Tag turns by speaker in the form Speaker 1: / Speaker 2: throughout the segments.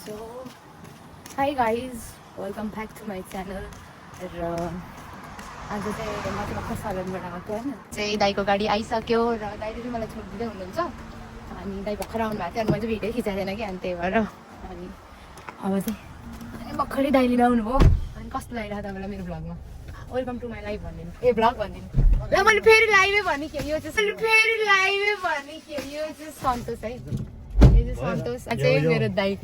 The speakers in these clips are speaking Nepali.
Speaker 1: So hi guys welcome back to my channel र आज चाहिँ म चाहिँ भर्खर सलनबाट आएको होइन चाहिँ दाइको गाडी आइसक्यो र दाइले चाहिँ मलाई छोडिदिँदै हुनुहुन्छ अनि दाइ भर्खर आउनु भएको थियो अनि मैले चाहिँ भिडियो खिचाएको थिएन कि अनि त्यही भएर अनि अब चाहिँ भर्खरै दाइले ल्याउनु भयो अनि कस्तो लागिरहेको तपाईँलाई मेरो भ्लगमा वेलकम टु माई लाइफ भनिदिनु ए भ्लग भनिदिनु ल मैले फेरि लाइभै भने के यो चाहिँ फेरि लाइभै भने के यो चाहिँ सन्तोष है सन्तोष अझै मेरो दाइ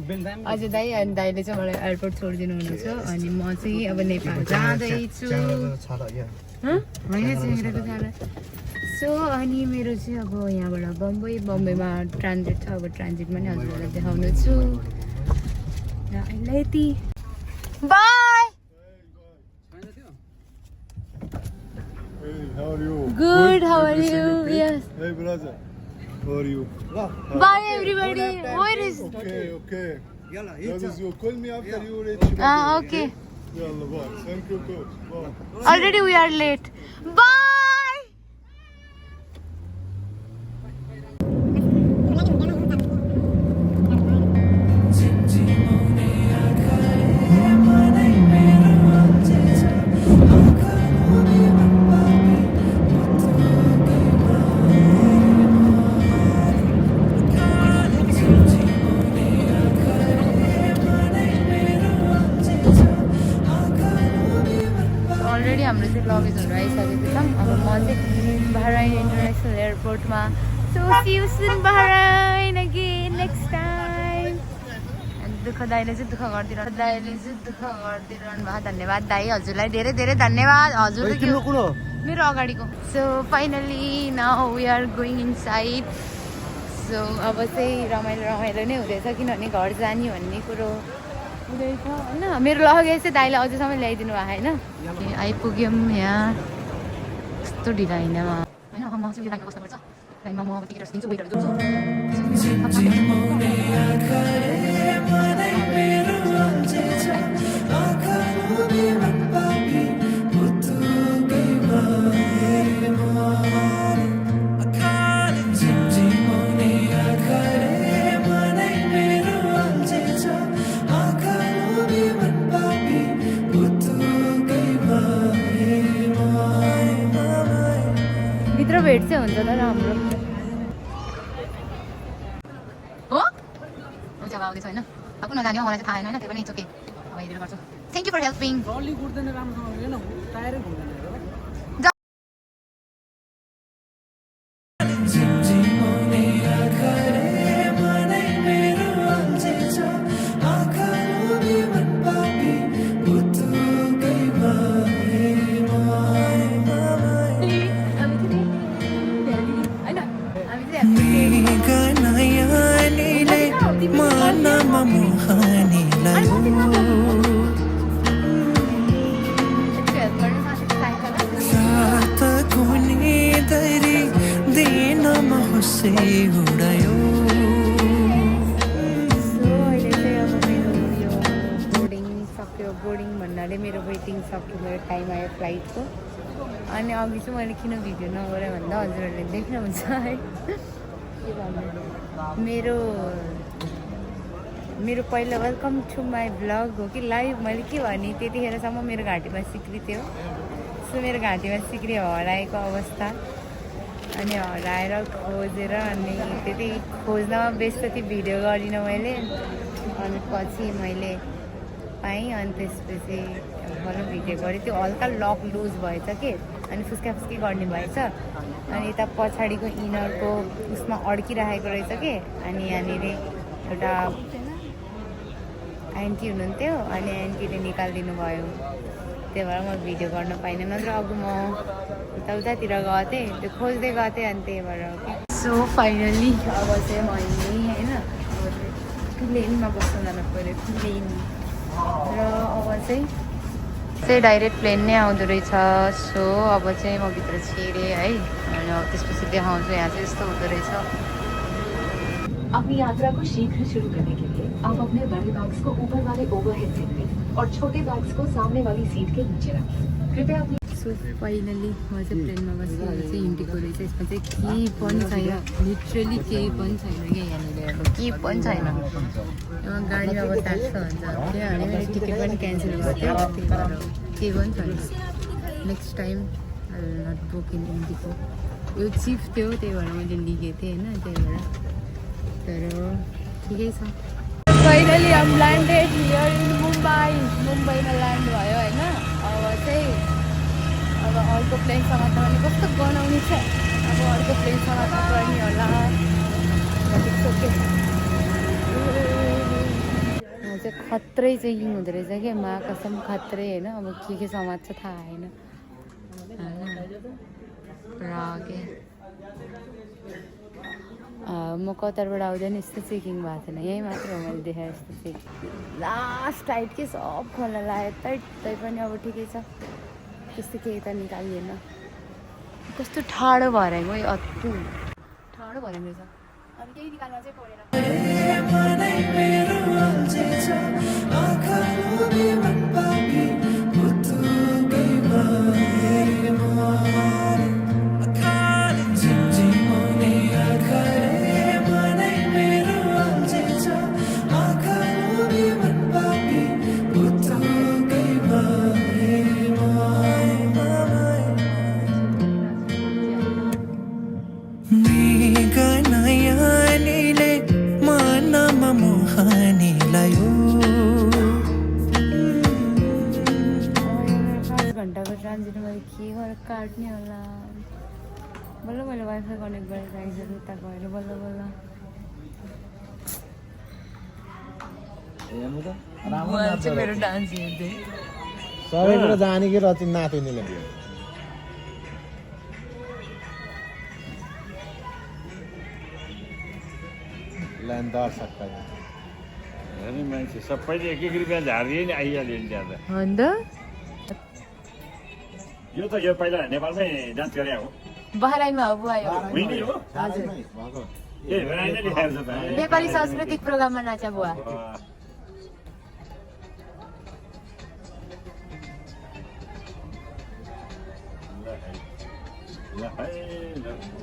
Speaker 1: अझै दाइ अनि दाइले चाहिँ मलाई एयरपोर्ट छोडिदिनु हुनुहुन्छ अनि म चाहिँ अब नेपाल जाँदैछु सो अनि मेरो चाहिँ अब यहाँबाट बम्बईमा ट्रान्जिट छ अब ट्रान्जिटमा नि हजुरहरूलाई देखाउनु छु र अहिले यति bye good how are you yes
Speaker 2: How are you?
Speaker 1: Bye everybody. Where is?
Speaker 2: Okay. That is you. Call me after you reach.
Speaker 1: Okay.
Speaker 2: Yalla, bye. Thank you, coach. Bye.
Speaker 1: Already we are late. Bye. हाम्रो चाहिँ लगेजहरू आइसकेको छ अब म चाहिँ बहराइन इन्टरनेसनल एयरपोर्टमा so see you soon Bahrain again next time अनि दुःख दाइले चाहिँ दुःख गरिदिनु भयो धन्यवाद दाइ हजुरलाई धेरै धेरै धन्यवाद हजुर मेरो अगाडिको so finally now we are going inside so अब चाहिँ रमाइलो नै हुँदैछ किनभने घर जाने भन्ने कुरो हुँदैछ होइन मेरो लगेज चाहिँ दाइले अझैसम्म ल्याइदिनु भएको होइन आइपुग्यौँ यहाँ यस्तो ढिला होइन होइन म चाहिँ दाइको बस्नुपर्छ दाइमा म अब टिकट दिन्छु वेटहरू जोड्छु भेट चाहिँ हुन्छ त राम्रो हो हुन्छ अब आउँदैछ होइन अब नजाने मलाई चाहिँ थाहा होइन होइन त्यो पनि इट्स ओके अब हेरेर गर्छु thank you for helping boarding भन्नाले मेरो वेटिङ सक्यो मेरो टाइम आयो फ्लाइटको अनि अघि चाहिँ मैले किन भिडियो नगरेँ भन्दा हजुरहरूले देख्नुहुन्छ है मेरो पहिला वेलकम टु माई भ्लग हो कि लाइभ मैले के भने त्यतिखेरसम्म मेरो घाँटीमा सिक्री थियो सो मेरो घाँटीमा सिक्री हराएको अवस्था अनि हराएर खोजेर अनि त्यति खोज्नमा व्यस्त थियो भिडियो गरिनँ मैले अनि पछि मैले पाएँ अनि त्यसपछि भनौँ भिडियो गरेँ त्यो हल्का लक लुज भएछ कि अनि फुस्का गर्ने भएछ अनि यता पछाडिको इनरको उसमा अड्किरहेको रहेछ कि अनि यहाँनिर एउटा आन्टी हुनुहुन्थ्यो अनि आन्टीले निकालिदिनु भयो त्यही भएर म भिडियो गर्न पाइनँ नत्र अब म उतातिर गएको थिएँ त्यो खोज्दै गएको थिएँ अनि त्यही भएर सो फाइनली अब चाहिँ मैले होइन अब चाहिँ प्लेनमा बस्नु जानु पऱ्यो प्लेन र अब चाहिँ डाइरेक्ट प्लेन नै आउँदो रहेछ सो अब चाहिँ म भित्र छिरेँ है अनि अब त्यसपछि देखाउँछु यहाँ चाहिँ यस्तो हुँदो रहेछ
Speaker 3: अपनी यात्रा को शीघ्र शुरू करने के लिए आप अपने बड़े बैग्स को ऊपर वाले ओवरहेड सीट पे और छोटे बैग्स को सामने वाली सीट के नीचे रखें कृपया अपनी
Speaker 1: सो फाइनली म चाहिँ प्लेनमा बसेर चाहिँ हिँडेको रहेछ। यसमा चाहिँ केही पनि छैन, लिटरली केही पनि छैन क्या यहाँनिर, अब केही पनि छैन। गाडीमा अब ट्याक्स हुन्छ त्यहाँ भने मेरो टिकट पनि क्यान्सल भएको थियो, त्यही भएर केही पनि छैन। Next time I will not book in IndiGo. यो चिप थियो त्यही भएर मैले लिगेको थिएँ होइन, त्यही भएर। तर ठिकै छ। फाइनली हम ल्यान्डेड हियर इन मुम्बईमा ल्यान्ड भयो होइन। अब चाहिँ अब अर्को प्लेनसँग त अनि कस्तो गनाउने छ, अब अर्को प्लेनसँग त गर्ने होला। यहाँ चाहिँ खत्रै चेकिङ हुँदो रहेछ क्या, मा कसम खत्रै होइन। अब के समाज छ थाहा होइन। म कतारबाट आउँदा नि यस्तो चेकिङ भएको थिएन, यहीँ मात्र हो मैले देखाएँ यस्तो चेकिङ। लास्ट टाइट के सब खोल्न लाग्यो टाइट, पनि अब ठिकै छ, त्यस्तो केही त निकालिएन। कस्तो ठाडो भएर गयो, अत्तु ठाडो भएर रहेछ। अनि केही निकाल्न चाहिँ परेन। ट्रान्जिट मैले के गरेर काट्ने होला। बल्ल मैले वाइफाई कनेक्ट गरेर राखेको उता गएर बल्ल मेरो डान्स हेर्दै
Speaker 2: सबैबाट जाने कि रचिन नातिनीले लाइन दर्शक
Speaker 4: मान्छे सबैले एक रुपियाँ झारिदिए नि आइहाल्यो नि त्यहाँ त।
Speaker 1: अन्त
Speaker 4: यो त यो पहिला नेपालमै डान्स गरे हो,
Speaker 1: बहराइनमा हो बुवा यो।
Speaker 4: होइन हो
Speaker 1: हजुर
Speaker 4: ए राइनै लेखाएको छ त।
Speaker 1: नेपाली सांस्कृतिक प्रोग्राममा नाचा बुवा।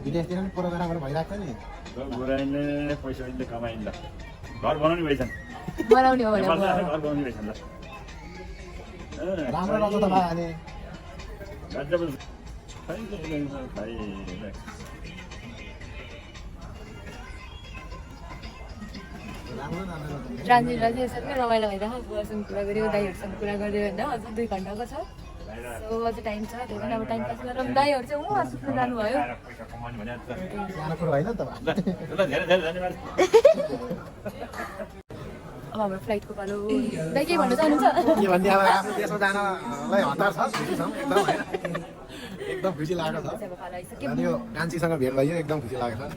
Speaker 2: विदेशतिर पनि प्रोग्रामहरू भइरहेको छ नि।
Speaker 4: गुराइने पैसा अहिले कमाइन ल, घर बनाउने भएछन्,
Speaker 1: बनाउने हो भने
Speaker 4: नेपालमा घर बनाउने भएछन् ल।
Speaker 2: राम्रो लाग्छ त भाइ अनि ट्रान्जिट चाहिँ सबै रमाइलो भइरहेको, बुवासँग कुरा गऱ्यो, दाइहरूसँग कुरा गऱ्यो होइन। अझ 2 घन्टाको छ, सो अझ टाइम छ, त्यही भएर अब टाइम पास गरेर दाइहरू चाहिँ उहाँ सुत्नु जानुभयो। सानो कुरो होइन नि त भाइ।
Speaker 4: धेरै धेरै धन्यवाद।
Speaker 1: अब हाम्रो फ्लाइटको पालो दाइ के भन्न चाहनुहुन्छ?
Speaker 2: के भन्ने अब आफ्नो देशमा जानलाई हतार छ, खुसी छौँ एकदम होइन, एकदम खुसी लागेको छ।
Speaker 1: अब पालो आइसक्यो।
Speaker 2: अनि यो कान्छीसँग भेट भयो, एकदम खुसी लागेको छ।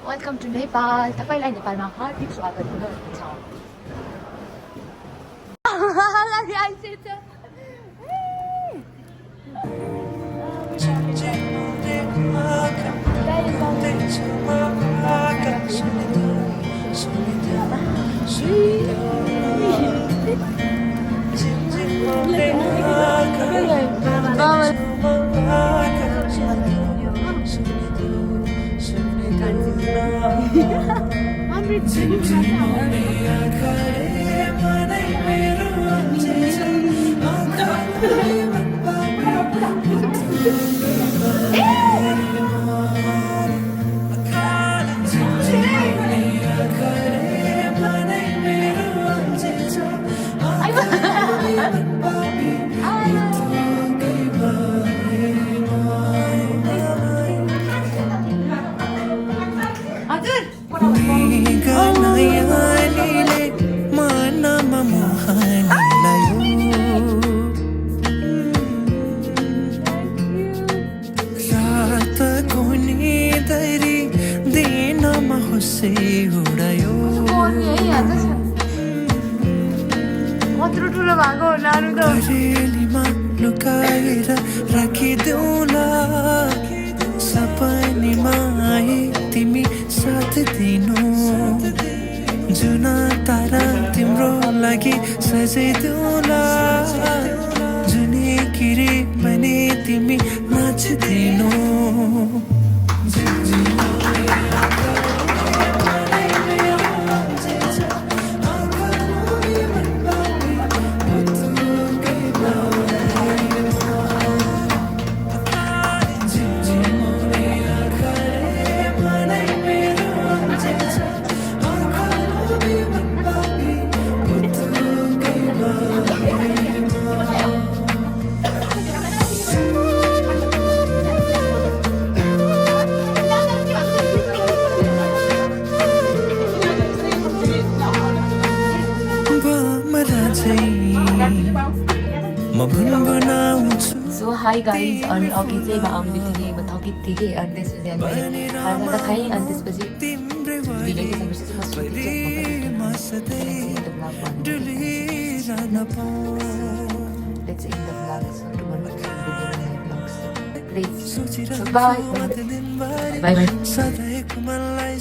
Speaker 2: Welcome to Nepal. तपाईँलाई नेपालमा हार्दिक स्वागत छ। कत्रो ठुलो भएको नानु त
Speaker 5: लुकाएर राखिदेऊला सपनीमा लागि सजाइदिउँला जुनी किरी पनि तिमी नाच्दिनु
Speaker 2: सो हाई गाइज अनि अघि चाहिँ म आउने बित्तिकै म थकित थिएँ कि अनि त्यसपछि अनि खाना त खाएँ अनि त्यसपछि भिडियो खिच्नुपर्छ चाहिँ म सुतेँ Let's end the vlog. So tomorrow we'll video my vlogs. Please. Bye. Bye. Bye.